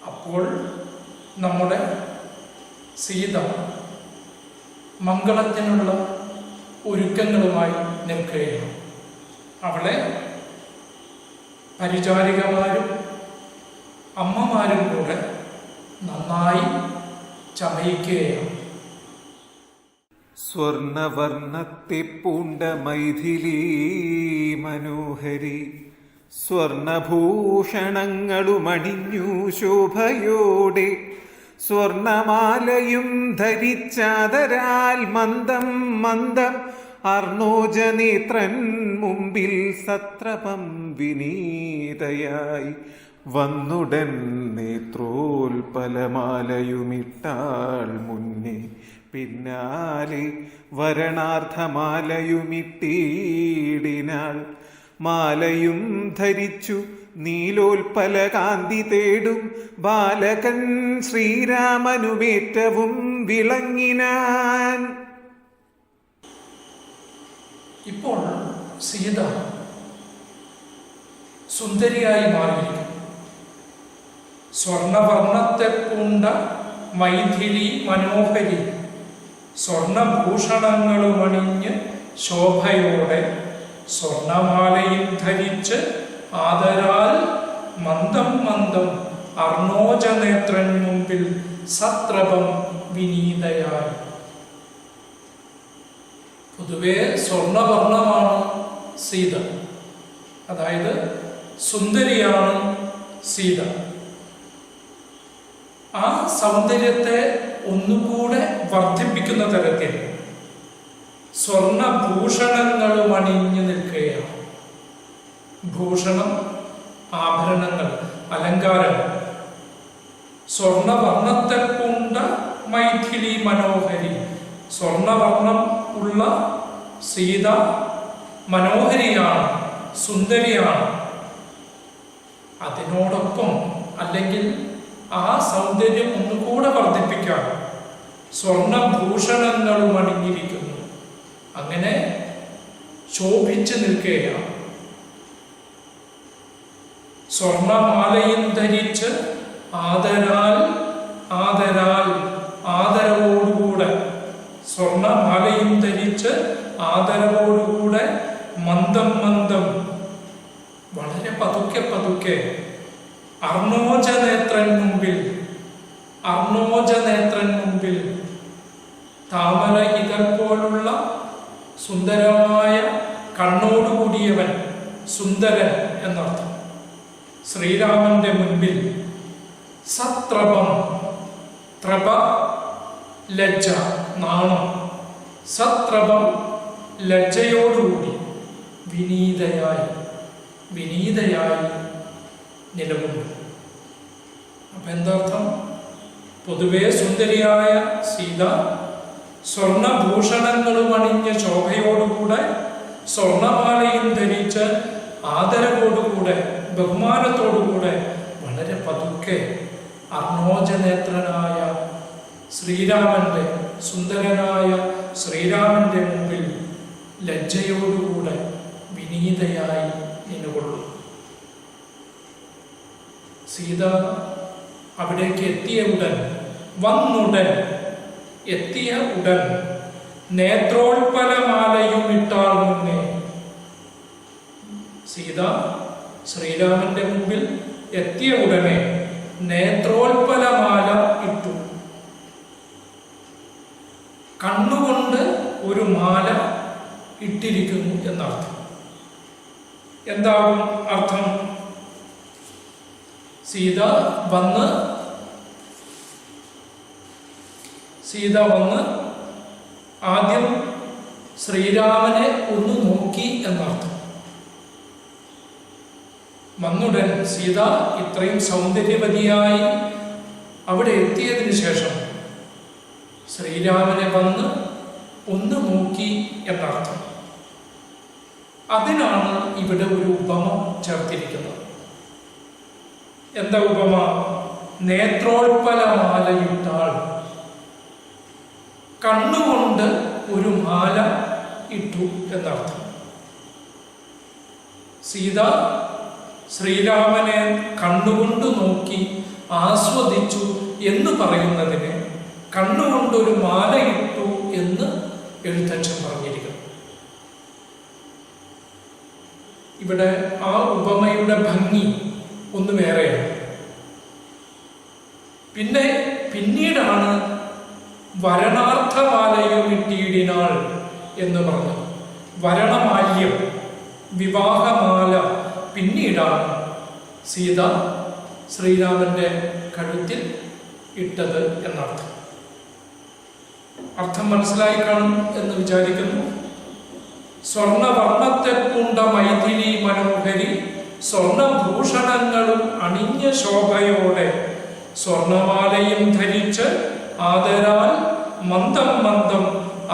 അപ്പോൾ നമ്മുടെ സീത മംഗളത്തിനുള്ള ഒരുക്കങ്ങളുമായി നിൽക്കുകയാണ്. അവളെ പരിചാരികമാരും അമ്മമാരും കൂടെ നന്നായി ചമയിക്കുകയാണ്. സ്വർണവർണ്ണത്തെ പൂണ്ട മൈഥിലീ മനോഹരി സ്വർണഭൂഷണങ്ങളുമണിഞ്ഞു ശോഭയോടെ സ്വർണമാലയും ധരിച്ചാദരാൽ മന്ദം മന്ദം അർണോജനേത്രൻ മുമ്പിൽ സത്രപം വിനീതയായി വന്നുടൻ നേത്രോൽപലമാലയുമിട്ടാൾ മുന്നേ പിന്നാലെ വരണാർത്ഥമാലയുമിട്ടീടിനാൾ മാലയും ധരിച്ചു നീലോൽപല കാന്തി തേടും ബാലകൻ ശ്രീരാമനുമേറ്റവും വിളങ്ങിനാൻ. ഇപ്പോൾ സീത സുന്ദരിയായി മാറിയിരിക്കുന്നു. സ്വർണവർണ്ണത്തെ പൂണ്ട മൈഥിലി മനോഹരി സ്വർണഭൂഷണങ്ങളുമണിഞ്ഞ് ശോഭയോടെ സ്വർണമാലയും ധരിച്ച് ആദരാൽ മന്ദം മന്ദം അർണോജനേത്രൻ മുമ്പിൽ സത്രപം വിനീതയായി. പൊതുവെ സ്വർണവർണ്ണമാണ് സീത, അതായത് സുന്ദരിയാണ് സീത. ആ സൗന്ദര്യത്തെ ഒന്നുകൂടെ വർദ്ധിപ്പിക്കുന്ന തരത്തിൽ സ്വർണഭൂഷണങ്ങളും അണിഞ്ഞു നിൽക്കുകയാണ്. ഭൂഷണം, ആഭരണങ്ങൾ, അലങ്കാരം. സ്വർണവർണ്ണത്തെ പൂണ്ട മൈഥിലി മനോഹരി, സ്വർണവർണ്ണം ഉള്ള സീത മനോഹരിയാണ്, സുന്ദരിയാണ്. അതിനോടൊപ്പം അല്ലെങ്കിൽ ആ സൗന്ദര്യം ഒന്നുകൂടെ വർദ്ധിപ്പിക്കാൻ സ്വർണഭൂഷണങ്ങളും അണിഞ്ഞിരിക്കുന്നു. അങ്ങനെ ശോഭിച്ചു നിൽക്കുകയാണ്. സ്വർണമാലയും ധരിച്ച് ആദരാൽ ആദരാൽ ആദരവോടുകൂടെ, സ്വർണമാലയും ധരിച്ച് ആദരവോടുകൂടെ മന്ദം മന്ദം, വളരെ പതുക്കെ പതുക്കെ അർണോജനേത്രൻ മുമ്പിൽ, അർണോജനേത്രൻ മുമ്പിൽ, താമര ഇതൾ പോലുള്ള സുന്ദരമായ കണ്ണോടുകൂടിയവൻ, സുന്ദരൻ എന്നർത്ഥം, ശ്രീരാമന്റെ മുൻപിൽ സത്രപം, ത്രപ ലജ്ജ, നാണം, സത്രപം ലജ്ജയോടുകൂടി വിനീതയായി, വിനീതയായി നിലകൊണ്ടു. അപ്പൊ എന്താർത്ഥം? പൊതുവെ സുന്ദരിയായ സീത സ്വർണഭൂഷണങ്ങളും അണിഞ്ഞ ശോഭയോടുകൂടെ സ്വർണമാലയും ധരിച്ച് ആദരവോടുകൂടെ ബഹുമാനത്തോടുകൂടെ വളരെ പതുക്കെ അർണോജനേത്രനായ ശ്രീരാമന്റെ, സുന്ദരനായ ശ്രീരാമന്റെ മുമ്പിൽ ലജ്ജയോടുകൂടെ വിനീതയായി നിലകൊള്ളും. സീത അവിടേക്ക് എത്തിയ ഉടൻ, വന്നുടൻ, എത്തിയ ഉടൻ നേത്രോൽപലമാലയും ഇട്ടാൾ മുന്നേ. സീത ശ്രീരാമന്റെ മുമ്പിൽ എത്തിയ ഉടനെ നേത്രോൽപലമാല ഇട്ടു. കണ്ണുകൊണ്ട് ഒരു മാല ഇട്ടിരിക്കുന്നു എന്നർത്ഥം. എന്താകും അർത്ഥം? സീത വന്ന് ആദ്യം ശ്രീരാമനെ ഒന്ന് നോക്കി എന്നർത്ഥം. വന്നുടൻ സീത ഇത്രയും സൗന്ദര്യവതിയായി അവിടെ എത്തിയതിനു ശേഷം ശ്രീരാമനെ വന്ന് ഒന്ന് നോക്കി എന്നർത്ഥം. അതിനാണ് ഇവിടെ ഒരു ഉപമ ചേർത്തിരിക്കുന്നത്. എന്താ ഉപമ? നേത്രോൽപലമാലയിട്ടാൾ, കണ്ണുകൊണ്ട് ഒരു മാല ഇട്ടു എന്നർത്ഥം. സീത ശ്രീരാമനെ കണ്ണുകൊണ്ട് നോക്കി ആസ്വദിച്ചു എന്ന് പറയുന്നതിന് കണ്ണുകൊണ്ടൊരു മാലയിട്ടു എന്ന് എഴുത്തച്ഛൻ പറഞ്ഞിരിക്കുന്നു. ഇവിടെ ആ ഉപമയുടെ ഭംഗി ഒന്ന് വേറെയാണ്. പിന്നീടാണ് വരണാർത്ഥമാലയുമിട്ടീടിനാൾ എന്ന് പറഞ്ഞത്. വരണമാല്യം, വിവാഹമാല പിന്നീടാണ് സീത ശ്രീരാമന്റെ കഴുത്തിൽ ഇട്ടത് എന്നർത്ഥം. അർത്ഥം മനസ്സിലായി കാണും എന്ന് വിചാരിക്കുന്നു. സ്വർണവർണ്ണത്തെ പൂണ്ട മൈഥിലി മനോഹരി സ്വർണഭൂഷണങ്ങളും അണിഞ്ഞ ശോഭയോടെ സ്വർണമാലയും ധരിച്ച് ആദരാൽ മന്ദം മന്ദം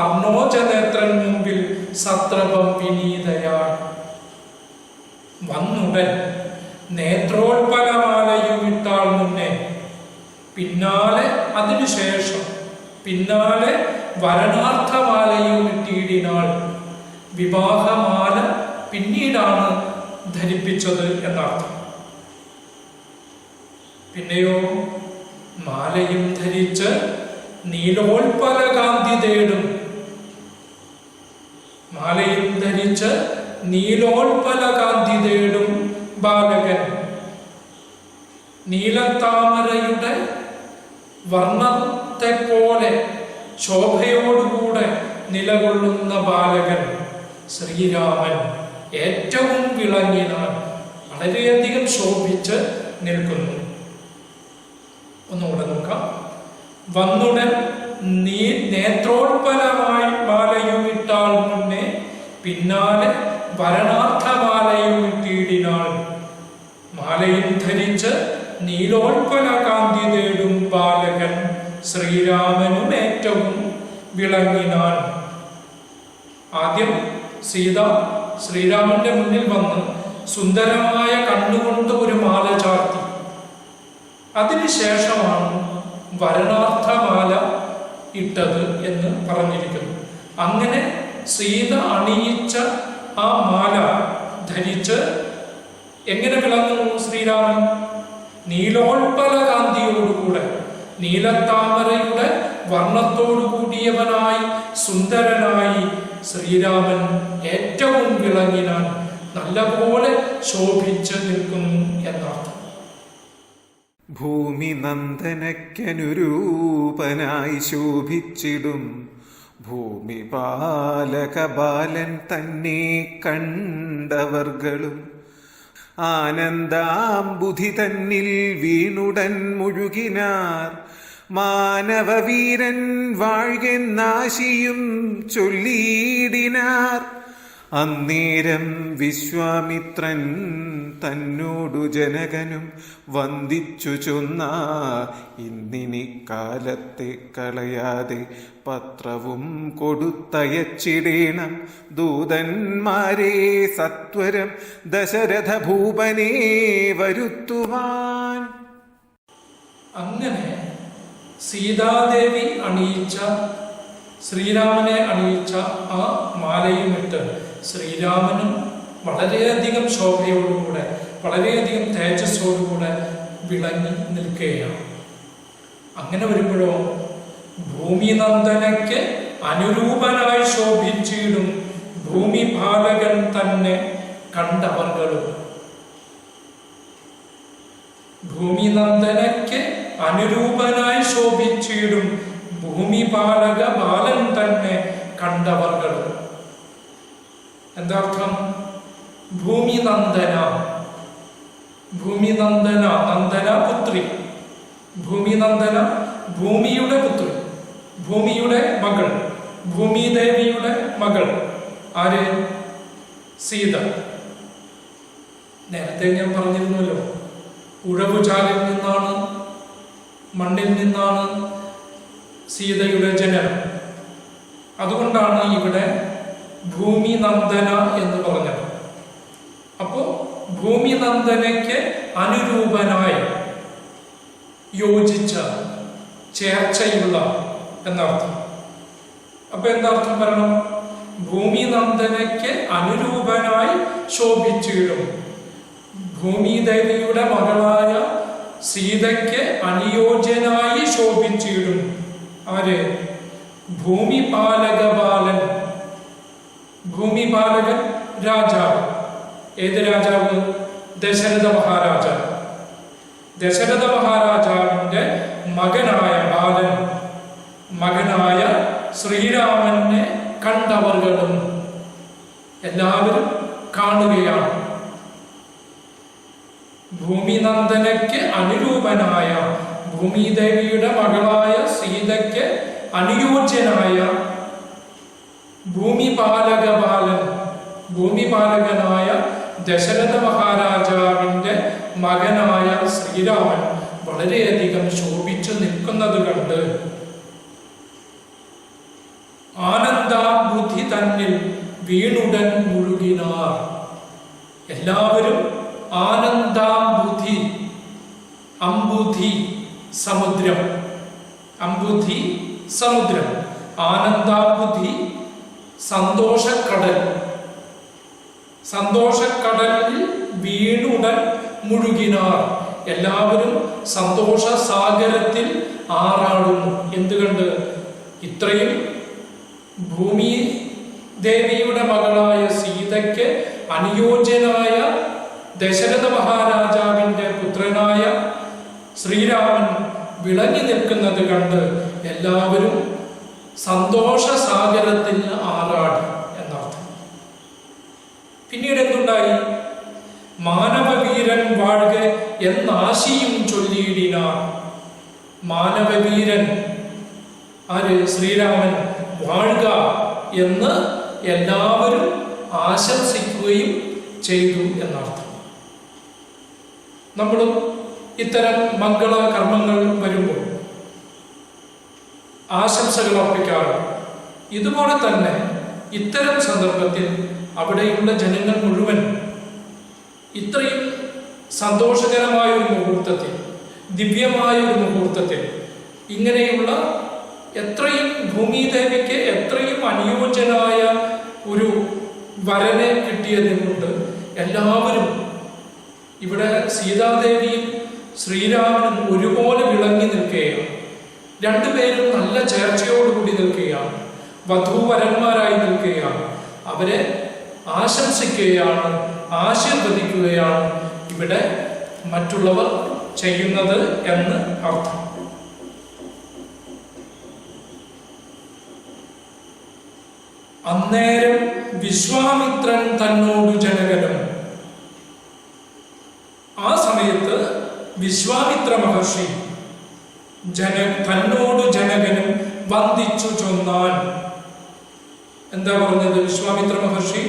അർണോജനേത്രൻ മുമ്പിൽ സത്രപം വിനീതയാൾ വന്നുടൻ നേത്രോൽപലമാലയുമിട്ടാൾ മുന്നേ, പിന്നാലെ അതിനുശേഷം പിന്നാലെ വരണാർത്ഥമാലയുമിട്ടീടിനാൾ. വിവാഹമാല പിന്നീടാണ് ധരിപ്പിച്ചത് എന്നർത്ഥം. പിന്നെയോ മാലയും ധരിച്ച് നീലോൽപല കാന്തി തേടും. മാലയും ധരിച്ച് നീലോൽപല കാന്തി തേടും ബാലകൻ. നീലത്താമരയുടെ വർണ്ണത്തെ പോലെ ശോഭയോടുകൂടെ നിലകൊള്ളുന്ന ബാലകൻ ശ്രീരാമൻ ഏറ്റവും വിളങ്ങിനാൻ വളരെയധികം ശോഭിച്ച് നിൽക്കുന്നു. ഒന്നുകൂടെ നോക്കാം. വന്നുടൻ നേത്രോൽപലമായി മാലയുമിട്ടാൾ മുന്നേ, പിന്നാലെ വരണാർത്ഥമാലയുമിട്ടീടിനാൾ. മാലയും ധരിച്ച് നീലോൽപല കാന്തി തേടും ബാലകൻ ശ്രീരാമനും ഏറ്റവും വിളങ്ങിനാൻ. ആദ്യം സീത ശ്രീരാമന്റെ മുന്നിൽ വന്ന് സുന്ദരമായ കണ്ണുകൊണ്ട് ഒരു മാല ചാർത്തി. അതിനുശേഷമാണ് വരണാർത്ഥമാല ഇട്ടത് എന്ന് പറഞ്ഞിരിക്കുന്നു. അങ്ങനെ സീത അണിയിച്ച ആ മാല ധരിച്ച് എങ്ങനെ വിളങ്ങുന്നു ശ്രീരാമൻ? നീലോൽപല കാന്തിയോടുകൂടെ, നീലത്താമരയുടെ വർണ്ണത്തോടു കൂടിയവനായി സുന്ദരനായി ശ്രീരാമൻ ഏറ്റവും വിളങ്ങിനാൻ നല്ലപോലെ ശോഭിച്ച് നിൽക്കുന്നു എന്നർത്ഥം. ഭൂമി നന്ദനക്കനുരൂപനായി ശോഭിച്ചിടും ഭൂമി പാലക ബാലൻ തന്നെ കണ്ടവർകളും ആനന്ദാംബുധി തന്നിൽ വീണുടൻ മുഴുകിനാർ. മാനവവീരൻ വാഴ്കെന്നാശിയും ചൊല്ലിയിടിനാർ. അന്നേരം വിശ്വാമിത്രൻ തന്നോടു ജനകനും വന്ദിച്ചു ചൊന്ന, ഇന്നിനി കാലത്തെ കളയാതെ പത്രവും കൊടുത്തയച്ചിടേണം ദൂതന്മാരെ സത്വരം ദശരഥ ഭൂപനെ വരുത്തുവാൻ. അങ്ങനെ സീതാദേവി അണിയിച്ച, ശ്രീരാമനെ അണിയിച്ച ആ മാലയുമിട്ട് ശ്രീരാമനും വളരെയധികം ശോഭയോടുകൂടെ, വളരെയധികം തേജസ്സോടുകൂടെ വിളങ്ങി നിൽക്കുകയാണ്. അങ്ങനെ വരുമ്പോഴോ ഭൂമി നന്ദനയ്ക്ക് അനുരൂപനായി ശോഭിച്ചിടും ഭൂമി ബാലകൻ തന്നെ കണ്ടവർകളും. ഭൂമി നന്ദനയ്ക്ക് അനുരൂപനായി ശോഭിച്ചിടും ഭൂമി പാലക ബാലൻ തന്നെ കണ്ടവർകളും. എന്താർത്ഥം? ഭൂമി നന്ദന, ഭൂമി നന്ദന, നന്ദന പുത്രി, ഭൂമി നന്ദന ഭൂമിയുടെ പുത്രി, ഭൂമിയുടെ മകൾ, ഭൂമിദേവിയുടെ മകൾ. ആര്? സീത. നേരത്തെ ഞാൻ പറഞ്ഞിരുന്നല്ലോ, ഉഴവുചാലിൽ നിന്നാണ്, മണ്ണിൽ നിന്നാണ് സീതയുടെ ജനനം. അതുകൊണ്ടാണ് ഇവിടെ ഭൂമി നന്ദന എന്ന് പറഞ്ഞത്. അപ്പോ ഭൂമി നന്ദനയ്ക്ക് അനുരൂപനായി, യോജിച്ച, ചേർച്ചയുള്ള എന്നർത്ഥം. അപ്പൊ എന്താർത്ഥം വരണം? ഭൂമി നന്ദനയ്ക്ക് അനുരൂപനായി ശോഭിച്ചിടും ഭൂമിദേവിയുടെ മകളായ സീതയ്ക്ക് അനുയോജ്യനായി ശോഭിച്ചിടും. ആര്? ഭൂമിപാലക ബാലൻ. ഭൂമിപാലകൻ രാജാവ്. ഏത് രാജാവ്? ദശരഥ മഹാരാജാവ്. ദശരഥ മഹാരാജാവിന്റെ മകനായ ബാലൻ, മകനായ ശ്രീരാമനെ കണ്ടവர்களுം എല്ലാവരും കാണുകയാണ്. ഭൂമിനന്ദനയ്ക്ക് അനുരൂപനായ, ഭൂമിദേവിയുടെ മകളായ സീതയ്ക്ക് അനുയോജ്യനായ ഭൂമിപാലക ബാലൻ, ഭൂമിപാലകനായ ദശരഥ മഹാരാജാവിന്റെ മകനായ ശ്രീരാമൻ വളരെയധികം ശോഭിച്ചു നിൽക്കുന്നത് കണ്ട് ആനന്ദാബുദ്ധി തന്നിൽ വീണുടൻ മുഴുകിനാർ. എല്ലാവരും ആനന്ദാബുദ്ധി, അംബുധി സമുദ്രം, അംബുധി സമുദ്രം, ആനന്ദാബുദ്ധി സന്തോഷക്കടൽ, സന്തോഷക്കടലിൽ വീണുടൻ മുഴുകിനാർ. എല്ലാവരും സന്തോഷ സാഗരത്തിൽ ആറാടുന്നു. എന്തുകൊണ്ട്? ഇത്രയും ഭൂമി ദേവിയുടെ മകളായ സീതയ്ക്ക് അനുയോജ്യനായ ദശരഥ മഹാരാജാവിന്റെ പുത്രനായ ശ്രീരാമൻ വിളങ്ങി നിൽക്കുന്നത് കണ്ട് എല്ലാവരും സന്തോഷ സാഗരത്തിൽ ആറാടി എന്നർത്ഥം. പിന്നീട് എന്തുണ്ടായി? മാനവവീരൻ വാഴുക എന്നാശിയും ചൊല്ലിയിടിനാർ. മാനവവീരൻ ആര്? ശ്രീരാമൻ വാഴുക എന്ന് എല്ലാവരും ആശംസിക്കുകയും ചെയ്തു എന്നർത്ഥം. നമ്മളും ഇത്തരം മംഗള കർമ്മങ്ങൾ വരുമ്പോൾ ആശംസകൾ അർപ്പിക്കാറുണ്ട്. ഇതുപോലെ തന്നെ ഇത്തരം സന്ദർഭത്തിൽ അവിടെയുള്ള ജനങ്ങൾ മുഴുവൻ ഇത്രയും സന്തോഷകരമായ ഒരു മുഹൂർത്തത്തിൽ, ദിവ്യമായ ഒരു മുഹൂർത്തത്തിൽ, ഇങ്ങനെയുള്ള എത്രയും ഭൂമിദേവിക്ക് എത്രയും അനുയോജ്യനായ ഒരു വരനെ കിട്ടിയതുകൊണ്ട് എല്ലാവരും ഇവിടെ സീതാദേവിയും ശ്രീരാമനും ഒരുപോലെ വിളങ്ങി നിൽക്കുകയാണ്. രണ്ടുപേരും നല്ല ചേർച്ചയോടുകൂടി നിൽക്കുകയാണ്, വധൂവരന്മാരായി നിൽക്കുകയാണ്. അവരെ ആശംസിക്കുകയാണ്, ആശീർവദിക്കുകയാണ് ഇവിടെ മറ്റുള്ളവർ ചെയ്യുന്നത് എന്ന് അർത്ഥം. അന്നേരം വിശ്വാമിത്രൻ തന്നോടു ജനകനും, ആ സമയത്ത് വിശ്വാമിത്ര മഹർഷി തന്നോടു ജനകനും വന്ദിച്ചു ചൊന്നാൻ. എന്താ പറഞ്ഞത്? വിശ്വാമിത്ര മഹർഷി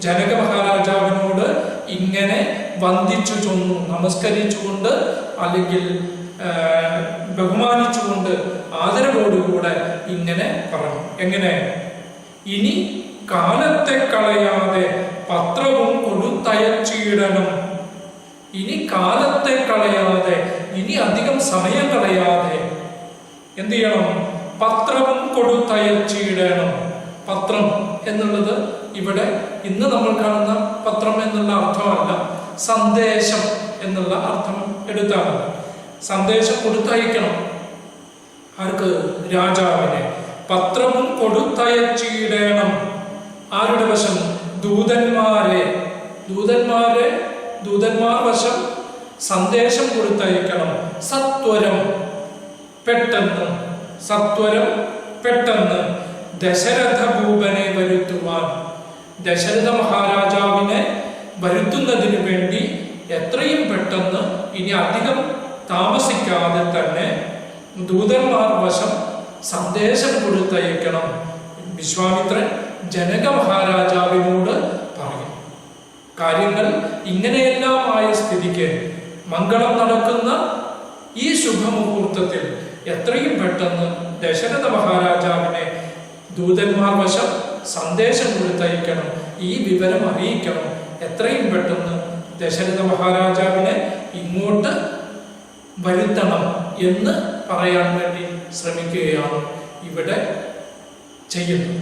ജനക മഹാരാജാവിനോട് ഇങ്ങനെ വന്ദിച്ചു ചൊന്നു, നമസ്കരിച്ചുകൊണ്ട് അല്ലെങ്കിൽ ബഹുമാനിച്ചുകൊണ്ട് ആദരവോടുകൂടെ ഇങ്ങനെ പറഞ്ഞു. എങ്ങനെ? ഇനി കാലത്തെ കളയാതെ പത്രവും കൊടുത്തയച്ചിടണം. ഇനി കാലത്തെ കളയാതെ, ഇനി അധികം സമയം കളയാതെ എന്ത് ചെയ്യണം? പത്രവും കൊടുത്തയച്ചിടണം. പത്രം എന്നുള്ളത് ഇവിടെ ഇന്ന് നമ്മൾ കാണുന്ന പത്രം എന്നുള്ള അർത്ഥമല്ല, സന്ദേശം എന്നുള്ള അർത്ഥം എടുത്താൽ മതി. സന്ദേശം കൊടുത്തയക്കണം. ആർക്ക്? രാജാവിനെ. പത്രവും കൊടുത്തയച്ചിടണം. ആരുടെ വശം? ദൂതന്മാരെ. ദൂതന്മാർ വശം സന്ദേശം കൊടുത്തയക്കണം. സത്വരം, പെട്ടെന്ന്, സത്വരം, പെട്ടെന്ന് ദശരഥ ഭൂപനെ വരുത്തുവാൻ, ദശരഥ മഹാരാജാവിനെ വരുത്തുന്നതിന് വേണ്ടി എത്രയും പെട്ടെന്ന്, ഇനി അധികം താമസിക്കാതെ തന്നെ ദൂതന്മാർ വശം സന്ദേശം കൊടുത്തയക്കണം. വിശ്വാമിത്രൻ ജനക മഹാരാജാവിനോട് പറയും. കാര്യങ്ങൾ ഇങ്ങനെയെല്ലാം ആയ സ്ഥിതിക്ക് മംഗളം നടക്കുന്ന ഈ ശുഭമുഹൂർത്തത്തിൽ എത്രയും പെട്ടെന്ന് ദശരഥ മഹാരാജാവിനെ ദൂതന്മാർ വശം സന്ദേശം കൊടുത്തയക്കണം, ഈ വിവരം അറിയിക്കണം. എത്രയും പെട്ടെന്ന് ദശരഥ മഹാരാജാവിനെ ഇങ്ങോട്ട് വരുത്തണം എന്ന് പറയാൻ വേണ്ടി ശ്രമിക്കുകയാണ് ഇവിടെ ചെയ്യുന്നത്.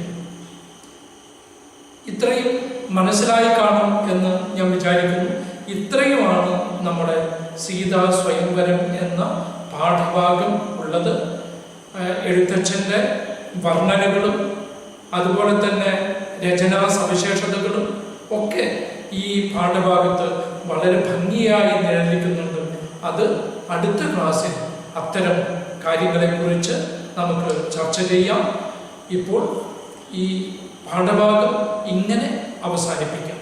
ഇത്രയും മനസ്സിലായി കാണും എന്ന് ഞാൻ വിചാരിക്കുന്നു. ഇത്രയുമാണ് നമ്മുടെ സീതാ സ്വയംവരം എന്ന പാഠഭാഗം ഉള്ളത്. എഴുത്തച്ഛൻ്റെ വർണ്ണനകളും അതുപോലെ തന്നെ രചനാ സവിശേഷതകളും ഒക്കെ ഈ പാഠഭാഗത്ത് വളരെ ഭംഗിയായി നിഴലിക്കുന്നുണ്ട്. അത് അടുത്ത ക്ലാസ്സിൽ അത്തരം കാര്യങ്ങളെക്കുറിച്ച് നമുക്ക് ചർച്ച ചെയ്യാം. ഇപ്പോൾ ഈ പാഠഭാഗം ഇങ്ങനെ അവസാനിപ്പിക്കാം.